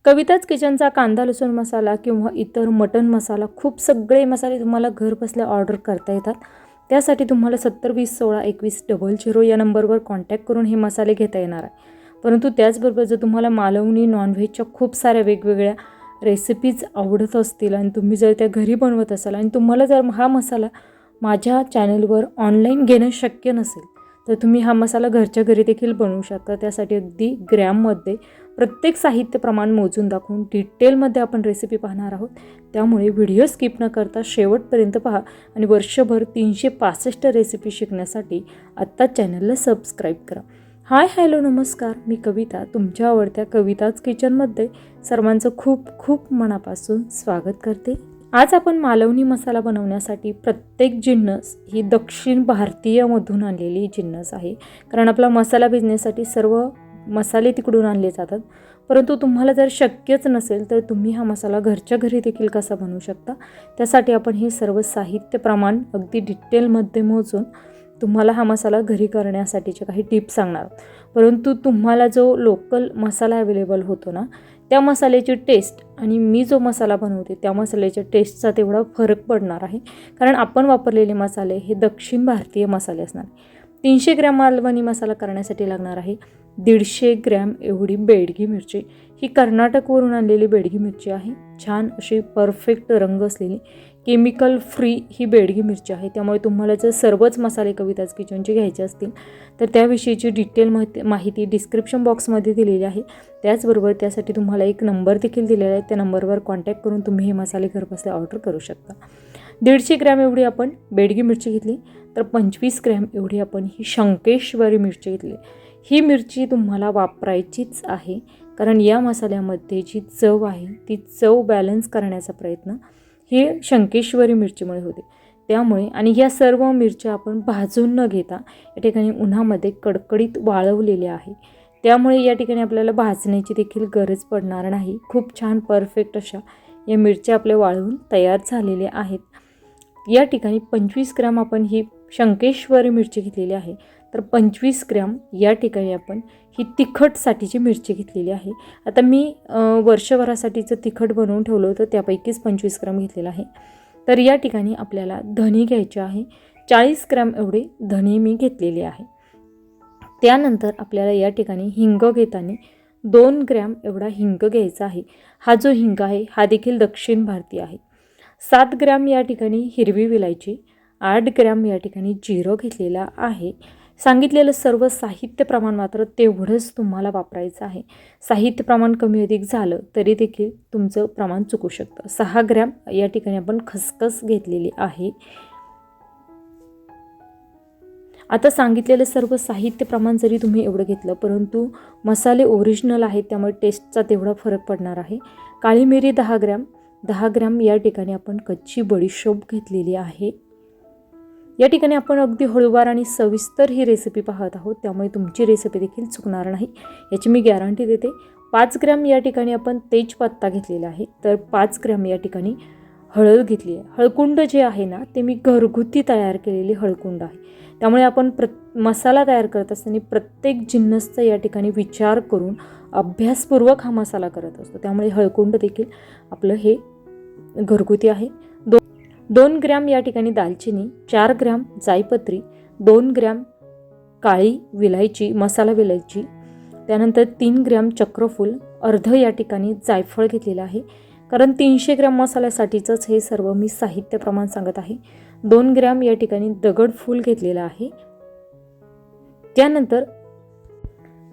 कविताच किचनचा कांदा लसूण मसाला किंवा इतर मटण मसाला खूप सगळे मसाले तुम्हाला घर बसल्या ऑर्डर करता येतात। त्यासाठी तुम्हाला 7020162100 या नंबरवर कॉन्टॅक्ट करून हे मसाले घेता येणार आहे। परंतु त्याचबरोबर जर तुम्हाला मालवणी नॉनव्हेजच्या खूप साऱ्या वेगवेगळ्या रेसिपीज आवडत असतील आणि तुम्ही जर त्या घरी बनवत असाल आणि तुम्हाला जर हा मसाला माझ्या चॅनलवर ऑनलाईन घेणं शक्य नसेल तर तुम्ही हा मसाला घरच्या घरी देखील बनवू शकता। त्यासाठी अगदी ग्रॅममध्ये प्रत्येक साहित्य प्रमाण मोजून दाखवून डिटेलमध्ये आपण रेसिपी पाहणार आहोत। त्यामुळे व्हिडिओ स्किप न करता शेवटपर्यंत पहा आणि वर्षभर 365 रेसिपी शिकण्यासाठी आत्ता चॅनलला सबस्क्राईब करा। हाय हॅलो नमस्कार, मी कविता, तुमच्या आवडत्या कविताच किचनमध्ये सर्वांचं खूप खूप मनापासून स्वागत करते। आज आपण मालवणी मसाला बनवण्यासाठी प्रत्येक जिन्नस ही दक्षिण भारतीयमधून आणलेली जिन्नस आहे। कारण आपला मसाला भिजण्यासाठी सर्व मसाले तिकडून आणले जातात। परंतु तुम्हाला जर शक्यच नसेल तर तुम्ही हा मसाला घरच्या घरी देखील कसा बनवू शकता, त्यासाठी आपण हे सर्व साहित्य प्रमाण अगदी डिटेलमध्ये मोजून तुम्हाला हा मसाला घरी करण्यासाठीचे काही टिप्स सांगणार। परंतु तुम्हाला जो लोकल मसाला अवेलेबल होतो ना, त्या मसाल्याची टेस्ट आणि मी जो मसाला बनवते त्या मसाल्याच्या टेस्टचा तेवढा फरक पडणार आहे। कारण आपण वापरलेले मसाले हे दक्षिण भारतीय मसाले असणार। 300 ग्रॅम मालवणी मसाला करण्यासाठी लागणार आहे 150 ग्रॅम एवढी बेडगी मिरची। ही कर्नाटकवरून आणलेली बेडगी मिरची आहे। छान अशी परफेक्ट रंग असलेली केमिकल फ्री ही बेडगी मिरची आहे। त्यामुळे तुम्हाला जर सर्वच मसाले कविताच किचनचे घ्यायचे असतील तर त्याविषयीची डिटेल माहिती डिस्क्रिप्शन बॉक्समध्ये दिलेली आहे। त्याचबरोबर त्यासाठी तुम्हाला एक नंबर देखील दिलेला आहे, त्या नंबरवर कॉन्टॅक्ट करून तुम्ही हे मसाले घरबसल्या ऑर्डर करू शकता। 150 ग्रॅम एवढी आपण बेडगी मिरची घेतली, तर 25 ग्रॅम एवढी आपण ही शंकेश्वरी मिरची घेतली। ही मिरची तुम्हाला वापरायचीच आहे, कारण या मसाल्यामध्ये जी चव आहे ती चव बॅलन्स करण्याचा प्रयत्न ही शंकेश्वरी मिरचीमुळे होते। त्यामुळे आणि ह्या सर्व मिरच्या आपण भाजून न घेता या ठिकाणी उन्हामध्ये कडकडीत वाळवलेल्या आहे। त्यामुळे या ठिकाणी आपल्याला भाजण्याची देखील गरज पडणार नाही। खूप छान परफेक्ट अशा या मिरच्या आपल्या वाळवून तयार झालेल्या आहेत। या ठिकाणी 25 ग्रॅम आपण ही शंकेश्वरी मिरची घेतलेली आहे, तर 25 ग्रॅम या ठिकाणी आपण ही तिखटसाठीची मिरची घेतलेली आहे। आता मी वर्षभरासाठीचं तिखट बनवून ठेवलं होतं, त्यापैकीच 25 ग्रॅम घेतलेलं आहे। तर या ठिकाणी आपल्याला धणे घ्यायचे आहे, 40 ग्रॅम एवढे धणे मी घेतलेले आहे। त्यानंतर आपल्याला या ठिकाणी हिंग घेताना 2 ग्रॅम एवढा हिंग घ्यायचा आहे। हा जो हिंग आहे हा देखील दक्षिण भारतीय आहे। 7 ग्रॅम या ठिकाणी हिरवी विलायची, 8 ग्रॅम या ठिकाणी जिरं घेतलेला आहे। सांगितलेलं सर्व साहित्य प्रमाण मात्र तेवढंच तुम्हाला वापरायचं आहे। साहित्य प्रमाण कमी अधिक झालं तरी देखील तुमचं प्रमाण चुकू शकतं। 6 ग्रॅम या ठिकाणी आपण खसखस घेतलेली आहे। आता सांगितलेलं सर्व साहित्य प्रमाण जरी तुम्ही एवढं घेतलं, परंतु मसाले ओरिजिनल आहेत त्यामुळे टेस्टचा तेवढा फरक पडणार आहे। काळी मिरी 10 ग्रॅम या ठिकाणी आपण कच्ची बडीशोप घेतलेली आहे। या ठिकाणी आपण अगदी हळूवार आणि सविस्तर ही रेसिपी पाहत आहोत, त्यामुळे तुमची रेसिपी देखील चुकणार नाही याची मी गॅरंटी देते। 5 ग्रॅम या ठिकाणी आपण तेजपत्ता घेतलेला आहे, तर 5 ग्रॅम या ठिकाणी हळद घेतली आहे। हळकुंड जे आहे ना ते मी घरगुती तयार केलेली हळकुंड आहे। त्यामुळे आपण मसाला तयार करत असताना प्रत्येक जिन्नसचा या ठिकाणी विचार करून अभ्यासपूर्वक हा मसाला करत असतो। त्यामुळे हळकुंड देखील आपलं हे घरगुती आहे। 2 ग्रॅम या ठिकाणी दालचिनी, 4 ग्रॅम जायपत्री, 2 ग्रॅम काळी विलायची मसाला विलायची, त्यानंतर 3 ग्रॅम चक्रफूल, अर्ध या ठिकाणी जायफळ घेतलेलं आहे। कारण 300 ग्रॅम मसाल्यासाठीचंच हे सर्व मी साहित्य प्रमाण सांगत आहे। 2 ग्रॅम या ठिकाणी दगडफूल घेतलेलं आहे। त्यानंतर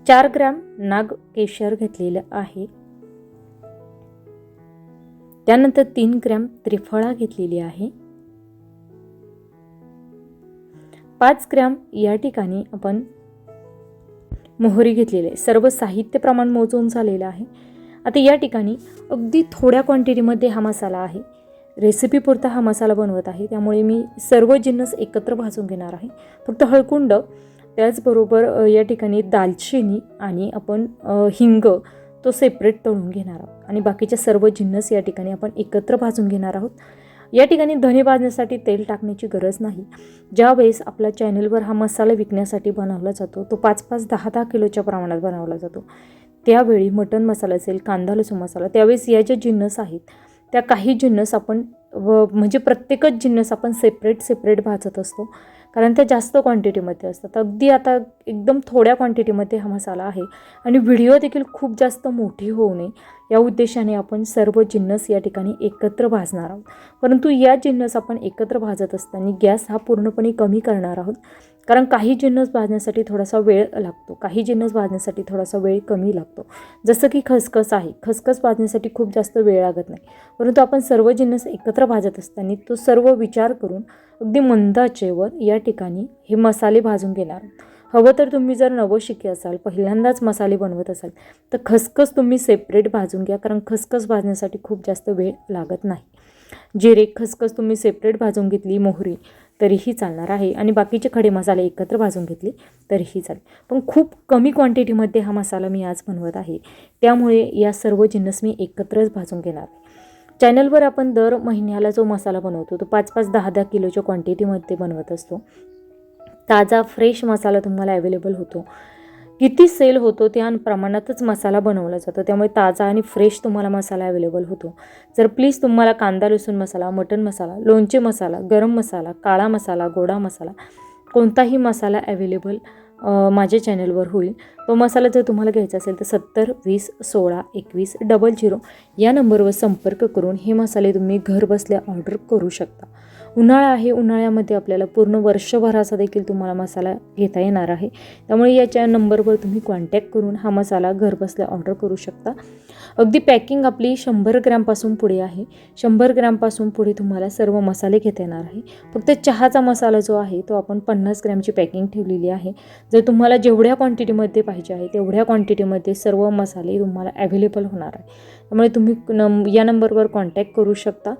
4 ग्रॅम नागकेशर घेतलेलं आहे। त्यानंतर 3 ग्रॅम त्रिफळा घेतलेली आहे। 5 ग्रॅम या ठिकाणी आपण मोहरी घेतलेली आहे। सर्व साहित्य प्रमाण मोजून झालेलं आहे। आता या ठिकाणी अगदी थोड्या क्वांटिटीमध्ये हा मसाला आहे, रेसिपी पुरता हा मसाला बनवत आहे, त्यामुळे मी सर्व जिन्नस एकत्र भाजून घेणार आहे। फक्त हळकुंड, त्याचबरोबर या ठिकाणी दालचिनी आणि आपण हिंग तो सेपरेट तळून घेणार आहोत आणि बाकीचे सर्व जिन्नस या ठिकाणी आपण एकत्र भाजून घेणार आहोत। या ठिकाणी धणे भाजण्यासाठी तेल टाकण्याची गरज नाही। ज्यावेळेस आपल्या चॅनलवर हा मसाला विकण्यासाठी बनवला जातो तो 5-5, 10-10 किलोच्या प्रमाणात बनवला जातो। त्यावेळी मटण मसाला असेल, कांदा लसूण मसाला, त्यावेळेस या ज्या जिन्नस आहेत त्या काही जिन्नस आपण म्हणजे प्रत्येकच जिन्नस आपण सेपरेट भाजत असतो, कारण त्या जास्त क्वांटिटीमध्ये असतात. अगदी आता एकदम थोड्या क्वांटिटीमध्ये हा मसाला आहे आणि व्हिडिओ देखील खूप जास्त मोठी होऊ नये या उद्देशाने आपण सर्व जिन्नस या ठिकाणी एकत्र भाजणार आहोत. परंतु या जिन्नस आपण एकत्र भाजत असताना गॅस हा पूर्णपणे कमी करणार आहोत, कारण काही जिन्नस भाजण्यासाठी थोडासा वेळ लागतो, काही जिन्नस भाजण्यासाठी थोडासा वेळ कमी लागतो. जसं की खसखस आहे, खसखस भाजण्यासाठी खूप जास्त वेळ लागत नाही, परंतु आपण सर्व जिन्नस एकत्र भाजत असताना तो सर्व विचार करून अगदी मंद आचेवर या ठिकाणी हे मसाले भाजून घेणार. हवं तर तुम्ही जर नवशिके असाल, पहिल्यांदाच मसाले बनवत असाल, तर खसखस तुम्ही सेपरेट भाजून घ्या, कारण खसखस भाजण्यासाठी खूप जास्त वेळ लागत नाही. जिरे खसखस तुम्ही सेपरेट भाजून घेतली, मोहरी तरीही चालणार आहे आणि बाकीचे खडे मसाले एकत्र भाजून घेतले तरीही चालेल. पण खूप कमी क्वांटिटीमध्ये हा मसाला मी आज बनवत आहे, त्यामुळे या सर्व जिन्नस मी एकत्रच भाजून घेणार. चॅनलवर आपण दर महिन्याला जो मसाला बनवतो तो 5-5, 10-10 किलोच्या क्वांटिटीमध्ये बनवत असतो. ताजा फ्रेश मसाला तुम्हाला अवेलेबल होतो. किती सेल होतो त्या प्रमाणातच मसाला बनवला जातो, त्यामुळे ताजा आणि फ्रेश तुम्हाला मसाला अवेलेबल होतो. जर प्लीज तुम्हाला कांदा लसूण मसाला, मटण मसाला, लोणचे मसाला, गरम मसाला, काळा मसाला, गोडा मसाला, कोणताही मसाला अवेलेबल माझ्या चॅनलवर होईल. तो मसाला जर तुम्हाला घ्यायचा असेल तर 70 20 16 21 00 या नंबरवर संपर्क करून हे मसाले तुम्ही घर बसल्या ऑर्डर करू शकता. उन्हाळा आहे, उन्हाळ्यामध्ये आपल्याला पूर्ण वर्षभराचा देखील तुम्हाला मसाला घेता येणार आहे, त्यामुळे याच्या नंबरवर तुम्ही कॉन्टॅक्ट करून हा मसाला घर बसल्या ऑर्डर करू शकता. अगदी पॅकिंग आपली 100 ग्रॅमपासून पुढे आहे. 100 ग्रॅमपासून पुढे तुम्हाला सर्व मसाले घेता येणार आहे. फक्त चहाचा मसाला जो आहे तो आपण 50 ग्रॅमची पॅकिंग ठेवलेली आहे. जर तुम्हाला जेवढ्या क्वांटिटीमध्ये पाहिजे आहे तेवढ्या क्वांटिटीमध्ये सर्व मसाले तुम्हाला अवेलेबल होणार आहे, त्यामुळे तुम्ही या नंबरवर कॉन्टॅक्ट करू शकता.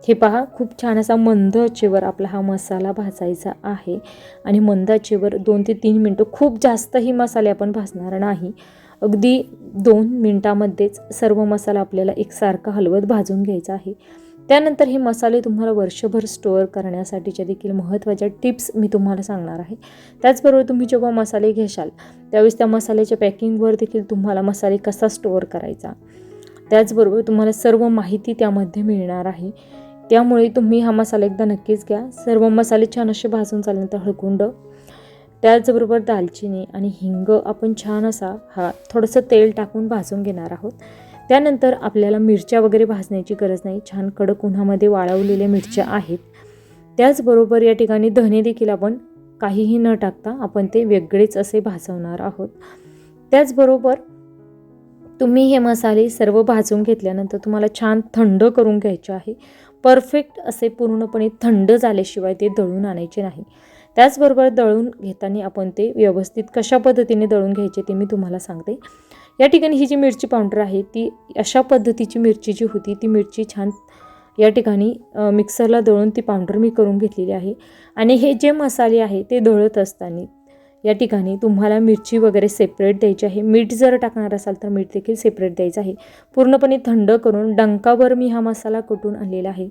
हे पहा, खूप छान असा मंद आचेवर आपला हा मसाला भाजायचा आहे आणि मंद आचेवर 2 ते 3 मिनटं, खूप जास्तही मसाले आपण भाजणार नाही. अगदी 2 मिनटामध्येच सर्व मसाला आपल्याला एकसारखा हलवत भाजून घ्यायचा आहे. त्यानंतर हे मसाले तुम्हाला वर्षभर स्टोअर करण्यासाठीच्या देखील महत्त्वाच्या टिप्स मी तुम्हाला सांगणार आहे. त्याचबरोबर तुम्ही जेव्हा मसाले घेशाल त्यावेळेस त्या मसाल्याच्या पॅकिंगवर देखील तुम्हाला मसाले कसा स्टोअर करायचा, त्याचबरोबर तुम्हाला सर्व माहिती त्यामध्ये मिळणार आहे. त्यामुळे तुम्ही हा मसाला एकदा नक्कीच घ्या. सर्व मसाले छान असे भाजून झाल्यानंतर हळकुंड, त्याचबरोबर दालचिनी आणि हिंग आपण छान असा थोडंसं तेल टाकून भाजून घेणार आहोत. त्यानंतर आपल्याला मिरच्या वगैरे भाजण्याची गरज नाही, छान कडक उन्हामध्ये वाळवलेल्या मिरच्या आहेत. त्याचबरोबर या ठिकाणी धने देखील आपण काहीही न टाकता आपण ते वेगळेच असे भाजवणार आहोत. त्याचबरोबर तुम्ही हे मसाले सर्व भाजून घेतल्यानंतर तुम्हाला छान थंड करून घ्यायचे आहे. परफेक्ट असे पूर्णपणे थंड झाल्याशिवाय ते दळून आणायचे नाही. त्याचबरोबर दळून घेताना आपण ते व्यवस्थित कशा पद्धतीने दळून घ्यायचे ते मी तुम्हाला सांगते. या ठिकाणी ही जी मिरची पावडर आहे ती अशा पद्धतीची मिरची जी होती ती मिरची छान या ठिकाणी मिक्सरला दळून ती पावडर मी करून घेतलेली आहे. आणि हे जे मसाले आहे ते दळत असताना या ठिकाणी तुम्हाला मिरची वगैरे सेपरेट द्यायची आहे. मीठ जर टाकणार असाल तर मीठ देखील सेपरेट द्यायचं आहे. पूर्णपणे थंड करून डंकावर मी हा मसाला कुटून आणलेला आहे.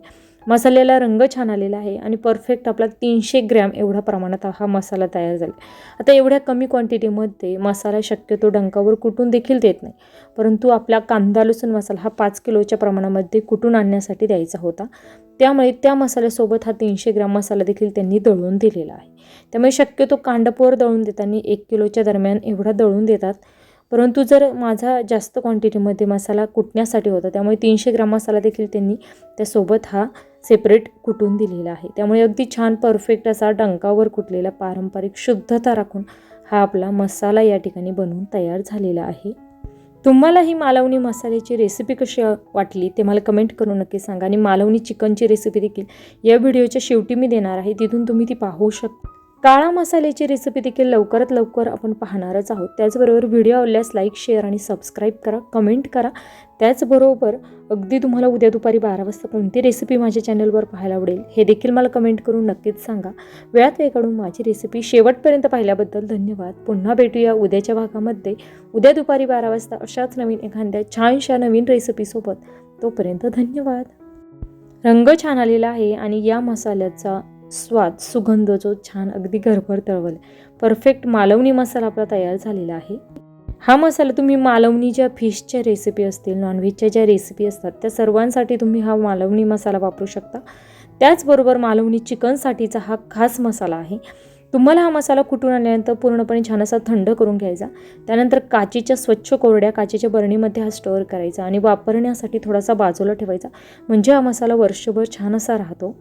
मसाल्याला रंग छान आलेला आहे आणि परफेक्ट आपला 300 ग्रॅम एवढ्या प्रमाणात हा मसाला तयार झाला. आता एवढ्या कमी क्वांटिटीमध्ये मसाला शक्यतो डंकावर कुटून देखील देत नाही, परंतु आपला कांदा लसूण मसाला हा 5 किलोच्या प्रमाणामध्ये कुटून आणण्यासाठी द्यायचा होता, त्यामुळे त्या मसाल्यासोबत हा 300 ग्रॅम मसाला देखील त्यांनी दळून दिलेला आहे. त्यामुळे शक्यतो कांडपोर दळून देताना 1 किलोच्या दरम्यान एवढा दळून देतात, परंतु जर माझा जास्त क्वांटिटीमध्ये मसाला कुटण्यासाठी होता त्यामुळे 300 ग्रॅम मसाला देखील त्यांनी त्यासोबत हा सेपरेट कुटून दिलेला आहे. त्यामुळे अगदी छान परफेक्ट असा डंकावर कुटलेला पारंपरिक शुद्धता राखून हा आपला मसाला या ठिकाणी बनवून तयार झालेला आहे. तुम्हाला ही मालवणी मसाल्याची रेसिपी कशी वाटली ते मला कमेंट करून नक्की सांगा. आणि मालवणी चिकनची रेसिपी देखील या व्हिडिओच्या शेवटी मी देणार आहे, तिथून तुम्ही ती पाहू शकता. काळा मसाल्याची रेसिपी देखील लवकरात लवकर आपण पाहणारच आहोत. त्याचबरोबर व्हिडिओ आवडल्यास लाईक, शेअर आणि सबस्क्राईब करा, कमेंट करा. त्याचबरोबर अगदी तुम्हाला उद्या दुपारी 12 वाजता कोणती रेसिपी माझ्या चॅनलवर पाहायला आवडेल हे देखील मला कमेंट करून नक्कीच सांगा. वेळात वेळ काढून माझी रेसिपी शेवटपर्यंत पाहिल्याबद्दल धन्यवाद. पुन्हा भेटूया उद्याच्या भागामध्ये, उद्या दुपारी 12 वाजता अशाच नवीन एखाद्या छानशा नवीन रेसिपीसोबत. तोपर्यंत धन्यवाद. रंग छान आलेला आहे आणि या मसाल्याचा स्वाद, सुगंध जो छान अगदी घरभर तळवल, परफेक्ट मालवणी मसाला आपला तयार झालेला आहे. हा मसाला तुम्ही मालवणी ज्या फिशच्या रेसिपी असतील, नॉनव्हेजच्या ज्या रेसिपी असतात त्या सर्वांसाठी तुम्ही हा मालवणी मसाला वापरू शकता. त्याचबरोबर मालवणी चिकनसाठीचा हा खास मसाला आहे. तुम्हाला हा मसाला कुटून आणल्यानंतर पूर्णपणे छान असा थंड करून घ्यायचा. त्यानंतर काचेच्या स्वच्छ कोरड्या काचेच्या बरणीमध्ये हा स्टोअर करायचा आणि वापरण्यासाठी थोडासा बाजूला ठेवायचा, म्हणजे हा मसाला वर्षभर छान असा राहतो.